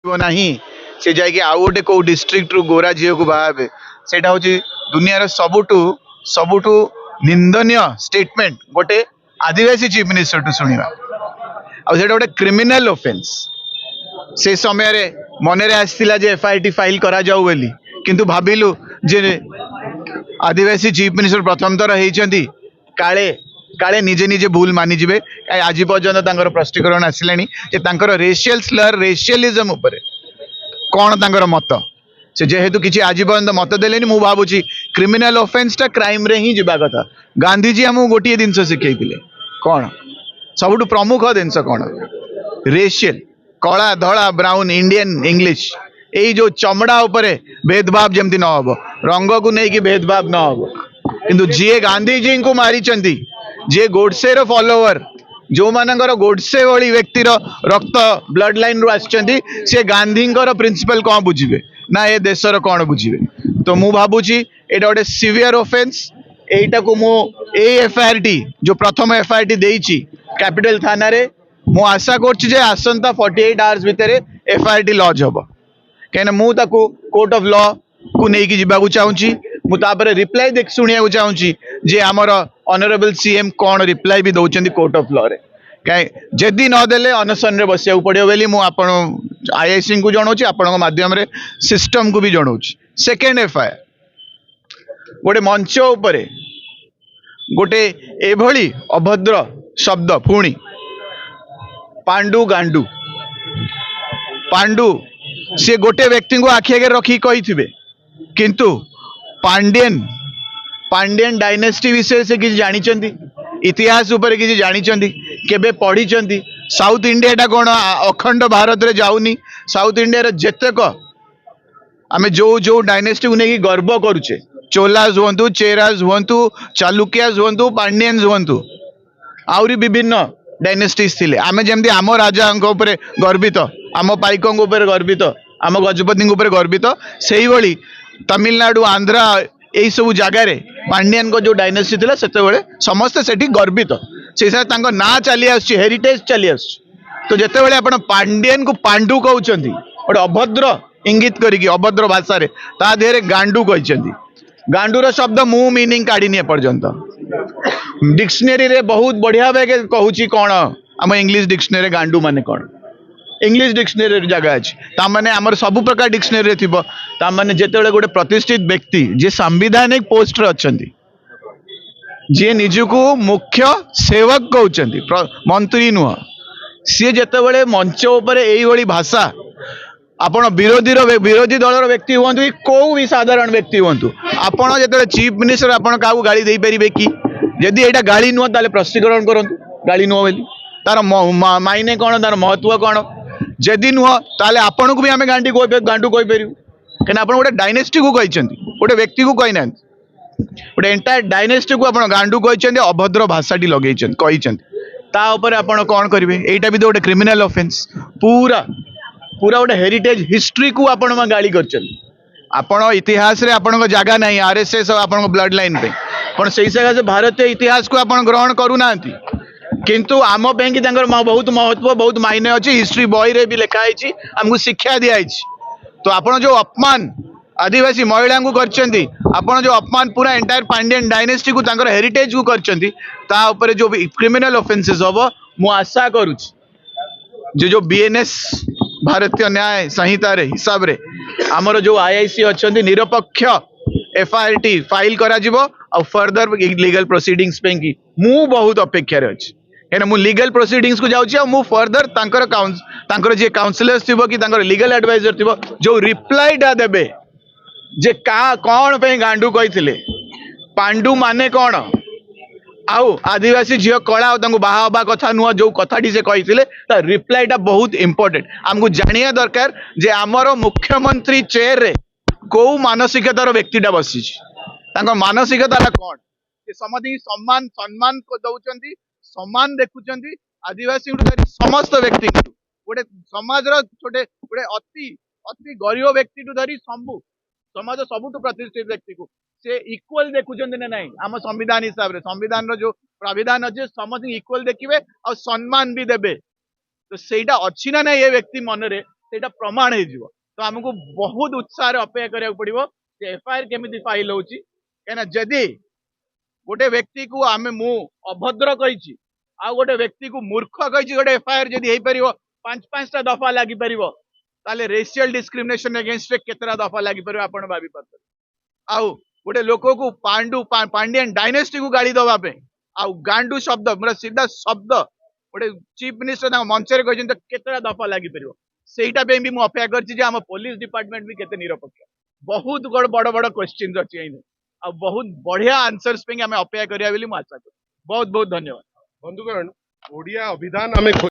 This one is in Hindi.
नहीं से जाके आउ गोटे कौ डिस्ट्रिक्ट रु गोरा झील को बाहे से हूँ दुनियार सबुठू सबुठू निंदनीय स्टेटमेंट गोटे आदिवासी चीफ मिनिस्टर टू शुणा आउट गोटे क्रिमिनाल ऑफेंस से समय रे मन रे आसला जे एफआईटी फाइल करा जाऊ बोली किंतु भाविलु जे आदिवासी चीफ मिनिस्टर प्रथम थर होती काले काले निजे निजे भूल मानि जिवे आज पर्यंत तांकर प्रश्नीकरण आसिलानी जे तांकर रेशियल स्लर रेशियलिज्म उपरे कौन तांकर मत से जेहेतु किसी आज पर्यंत मत देलेनी मु भावुची क्रिमिनल ऑफेंस टा क्राइम रे ही जीवा कथा गांधीजी हमको गोटे जिनस शिखैथिले कौन सबुठु प्रमुख जिनस कौन रेशियल कला धड़ा ब्राउन इंडियन इंग्लिश यही जो चमड़ा उपरे भेदभाव जमती न हम रंग को लेकिन भेदभाव न हम किंतु जी गांधीजी को मारी जे गोडसे रो फॉलोवर जो मानकर गोडसे वाली व्यक्तिर रक्त ब्लड लाइन रु आछंती से गांधी प्रिंसिपल कौन बुझे ना ये देशर कौन बुझे तो मु भावुची एटा गोटे सीवियर ऑफेंस एटा को मु एफआईआर टी जो प्रथम एफआईआर टी देइची कैपिटल थाना रे मु आशा करछि जे आसंता 48 आवर्स भितर एफआईआर टी लॉन्च होबो कहना मु ताकू कोर्ट ऑफ लॉ को नेकी जिबाकू चाहूची मु तापर रिप्लाई देख सुनिया चाहूची जे हमर ऑनरेबल सीएम कौन रिप्लाई भी दौरान कोर्ट ऑफ लॉ रे कहीं जदि नदेले अनशन रे बसिया पड़ो बोली मुझे आईआईसी को जनाऊँ आपण माध्यम रे सिस्टम को भी जनाऊँ सेकेंड एफआईआर गोटे मंच उपरे गोटे एभली अभद्र शब्द पुणी पांडु गांडू पांडु सी गोटे व्यक्ति को आखि आगे रखी कही किंतु पांड्यन पांड्यन डायनेस्टी विषय से किसी जानी इतिहास उपर किसी जानी केबे पढ़ी साउथ इंडिया टा कौन अखंड भारत रे जाऊनी साउथ इंडिया जेतेक आमे जो जो डायनेस्टी को लेकिन गर्व करुचे चोलाज हुंतु चेराज हुंतु चालुक्याज हुंतु पांड्यन्स हुंतु आउरी विभिन्न डायनेस्टीज थिले आमे जेमती आम राजा उपरे गर्वित आम पाइकों उपरे गर्वित आम गजपति उपरे गर्वित सेही भली तमिलनाडु आंध्रा यही सब जगार पांड्यन को जो डायनेस्टी थी से समस्ते सेठी गर्वित से ना चली हेरिटेज चली आस तो जितेबाला आप पांड्यन को पांडु कहते गोटे अभद्र इंगित करी अभद्र भाषा ता देहरे गांडू कहते गांडूर शब्द मु मीनिंग काढ़ी एपर्यंत डिक्शनरी रे बहुत बढ़िया भागे कहूँ कौन आम इंग्लिश डिक्शनरी गांडू माने कौन इंग्लिश डिक्शनरी जगह अच्छी ताने आमर सब प्रकार डिक्शनरी थी ताने जिते गोटे प्रतिष्ठित व्यक्ति जे संविधानिक पोस्ट अच्छा जी निजको मुख्य सेवक कहते मंत्री नुह सी जिते मंच उपर यही भाषा आपण विरोधी दलर व्यक्ति हूँ कि कौ भी साधारण व्यक्ति हूँ आपड़ जो चीफ मिनिस्टर आपड़ क्या गाड़ी दे पारे कि जदि यहाँ गाड़ी नुह ताले प्रश्नीकरण करूँ गाड़ी नुह बोली तार मायने कौन तार महत्व कौन जदि नुह ताले आपन को भी आम गांडू कहीपर कहीं आप गोटे डायनेस्टी को कहते गोटे व्यक्ति को कही ना गोटे एंटायर डायनेस्टी को आप गांडू कहते अभद्र भाषाटी लगे तापर आप कौन करेंगे यहाँ भी तो गोटे क्रिमिनाल ऑफेंस पूरा पूरा गोटे हेरिटेज हिस्ट्री को आप गाली कर इतिहास रे आपण जगह नहीं आरएसएस आप ब्लड लाइन पे से सकाशे भारतीय इतिहास को आप ग्रहण करूना किंतु आम की बहुत महत्व बहुत मायने अच्छी हिस्ट्री बही रे भी लिखाई आमको शिक्षा दिखाई तो आप जो अपमान आदिवासी महिला को कर जो अपमान पूरा एंटायर पांड्यन डायनेस्टी को हेरिटेज को कर जो क्रिमिनल ऑफेंसेस हम मु आशा करुच्ची जो बीएनएस भारतीय न्याय संहिता रे हिसाब रे आमर जो आईआईसी अच्छा निरपेक्ष एफआईआर टी फाइल करा फर्दर लीगल प्रोसीडिंग्स पे कि मु बहुत अपेक्षा अच्छी कहीं मु लीगल प्रोसीडिंग्स को जाऊँ मु फर्दर तांकर जे काउंसिलर्स थी कि लीगल एडवाइजर थी जो रिप्लाईटा देबे जे कौन पे गांडू कही पांडु माने कौन आउ आदिवासी झील कला बाहा हवा कथा नुह जो कथाटी से कही रिप्लाईटा बहुत इंपोर्टेंट आमको जानिया दरकार जे आमर मुख्यमंत्री चेयर रे कौ मानसिकतार व्यक्तिटा बसी मानसिकता कौन समझ सम्मान सम्मान को दौरान सम्मान देखुं आदिवासी धरी समस्त व्यक्ति गोटे समाज छोटे गोटे अति अति गरीब व्यक्ति धरी सबू समाज सबुठ प्रतिष्ठित व्यक्ति को से इक्वल देखुं ना नहीं आम संविधान हिसाब से संविधान जो प्राविधान अच्छे समस्त इक्वल देखिए और सम्मान भी देवे तो सेटा अच्छी ना नहीं ये व्यक्ति मनरे सेटा प्रमाण हो तो आमको बहुत उत्साह अपेक्षा करा पड़ो एफआईआर केमी फाइल होची कहीं जदि गोटे व्यक्ति को आम मु अभद्र कही आ गोटे व्यक्ति को मूर्ख कही गोटे एफआईआर जदि हो पार पांच पांचटा दफा लगी पार ताले रेशियल डिस्क्रिमिनेशन अगेंस्ट केतरा दफा लगी पार आपण भाभी पार्थे आउ गोटे लोक को पांडियन डायनेस्टी को गाड़ी दवापे आउ गांडू शब्द मतलब सीधा शब्द गोटे चीफ मिनिस्टर मंच केतरा दफा लगी पार सेटा भी अपेक्षा कर पुलिस डिपार्टमेंट भी केते निरपेक्ष बहुत बड़ बड़ क्वेश्चन अच्छी आ बहुत बढ़िया आंसर्स पे आम अपेक्षा करिया बोली आशा करूँ बहुत बहुत धन्यवाद बंधुगण ओडिया अभिधान आम